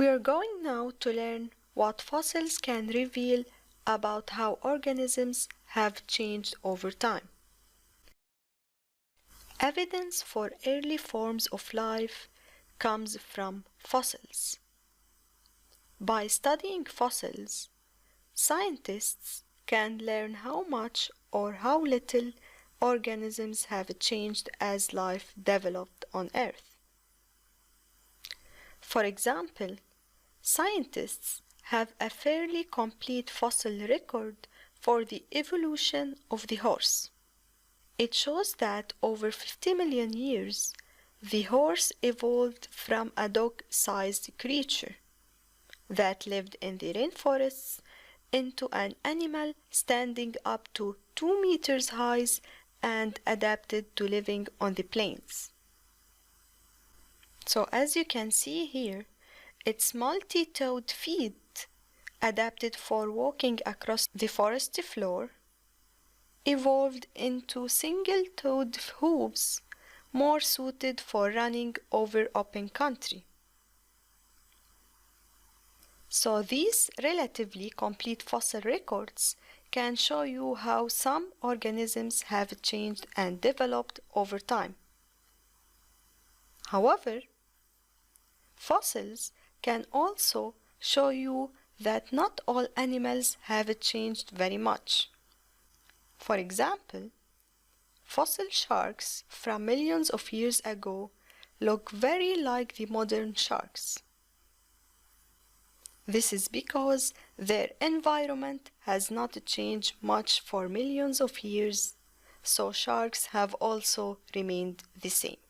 We are going now to learn what fossils can reveal about how organisms have changed over time. Evidence for early forms of life comes from fossils. By studying fossils, scientists can learn how much or how little organisms have changed as life developed on Earth. For example, scientists have a fairly complete fossil record for the evolution of the horse. It shows that over 50 million years, the horse evolved from a dog-sized creature that lived in the rainforests into an animal standing up to 2 meters high and adapted to living on the plains. So as you can see here, its multi-toed feet, adapted for walking across the forest floor, evolved into single-toed hooves more suited for running over open country. So these relatively complete fossil records can show you how some organisms have changed and developed over time. However, fossils can also show you that not all animals have changed very much. For example, fossil sharks from millions of years ago look very like the modern sharks. This is because their environment has not changed much for millions of years, so sharks have also remained the same.